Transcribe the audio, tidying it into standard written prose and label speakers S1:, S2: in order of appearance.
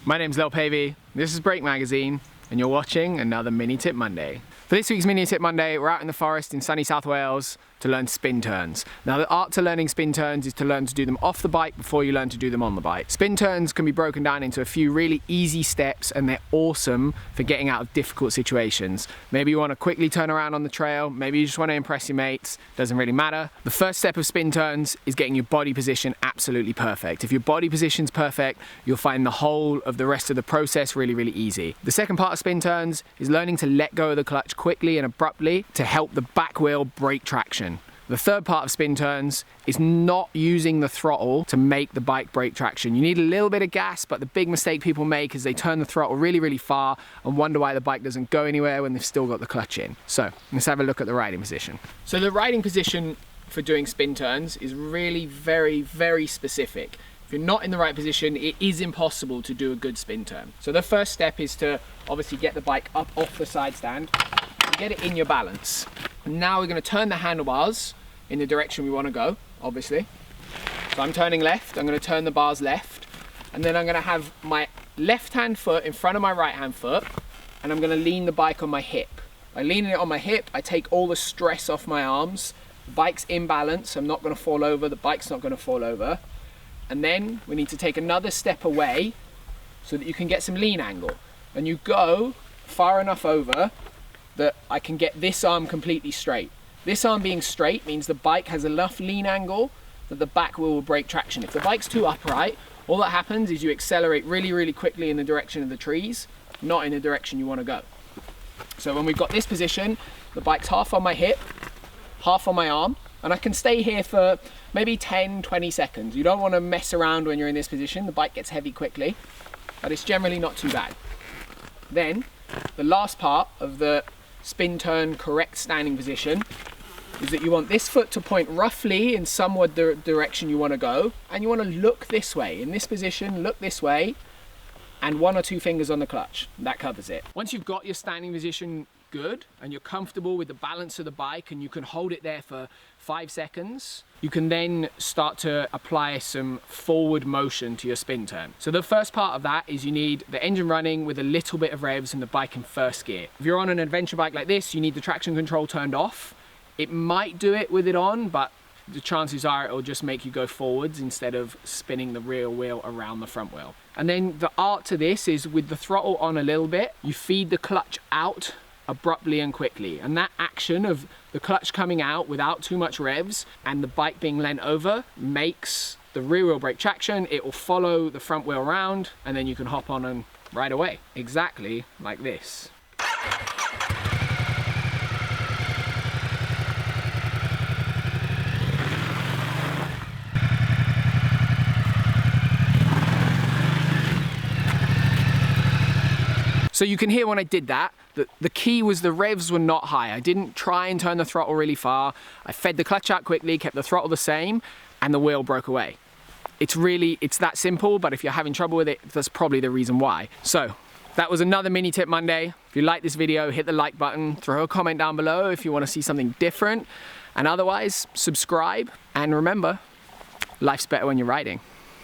S1: My name's Lil Pavey, this is Brake Magazine, and you're watching another Mini Tip Monday. For this week's Mini Tip Monday, we're out in the forest in sunny South Wales to learn spin turns. Now the art to learning spin turns is to learn to do them off the bike before you learn to do them on the bike. Spin turns can be broken down into a few really easy steps and they're awesome for getting out of difficult situations. Maybe you want to quickly turn around on the trail, maybe you just want to impress your mates, doesn't really matter. The first step of spin turns is getting your body position absolutely perfect. If your body position's perfect, you'll find the whole of the rest of the process really, really easy. The second part of spin turns is learning to let go of the clutch quickly and abruptly to help the back wheel break traction. The third part of spin turns is not using the throttle to make the bike break traction. You need a little bit of gas, but the big mistake people make is they turn the throttle really, really far and wonder why the bike doesn't go anywhere when they've still got the clutch in. So let's have a look at the riding position. So the riding position for doing spin turns is really very, very specific. If you're not in the right position, it is impossible to do a good spin turn. So the first step is to obviously get the bike up off the side stand and get it in your balance. Now we're going to turn the handlebars in the direction we want to go, obviously. So I'm turning left, I'm going to turn the bars left, and then I'm going to have my left hand foot in front of my right hand foot, and I'm going to lean the bike on my hip. By leaning it on my hip, I take all the stress off my arms. The bike's in balance, I'm not going to fall over, the bike's not going to fall over. And then we need to take another step away so that you can get some lean angle. And you go far enough over that I can get this arm completely straight. This arm being straight means the bike has enough lean angle that the back wheel will break traction. If the bike's too upright, all that happens is you accelerate really, really quickly in the direction of the trees, not in the direction you want to go. So when we've got this position, the bike's half on my hip, half on my arm, and I can stay here for maybe 10, 20 seconds. You don't want to mess around when you're in this position. The bike gets heavy quickly, but it's generally not too bad. Then the last part of the spin turn correct standing position is that you want this foot to point roughly in somewhat the direction you want to go, and you want to look this way. In this position, look this way, and 1 or 2 fingers on the clutch. That covers it. Once you've got your standing position good and you're comfortable with the balance of the bike and you can hold it there for 5 seconds, you can then start to apply some forward motion to your spin turn. So the first part of that is you need the engine running with a little bit of revs and the bike in first gear. If you're on an adventure bike like this, you need the traction control turned off. It might do it with it on, but the chances are it'll just make you go forwards instead of spinning the rear wheel around the front wheel. And then the art to this is with the throttle on a little bit, you feed the clutch out abruptly and quickly, and that action of the clutch coming out without too much revs and the bike being leant over makes the rear wheel break traction. It will follow the front wheel around and then you can hop on and ride away exactly like this. So you can hear when I did that, the key was the revs were not high. I didn't try and turn the throttle really far. I fed the clutch out quickly, kept the throttle the same, and the wheel broke away. It's that simple, but if you're having trouble with it, that's probably the reason why. So that was another Mini Tip Monday. If you like this video, hit the like button, throw a comment down below if you want to see something different, and otherwise, subscribe, and remember, life's better when you're riding.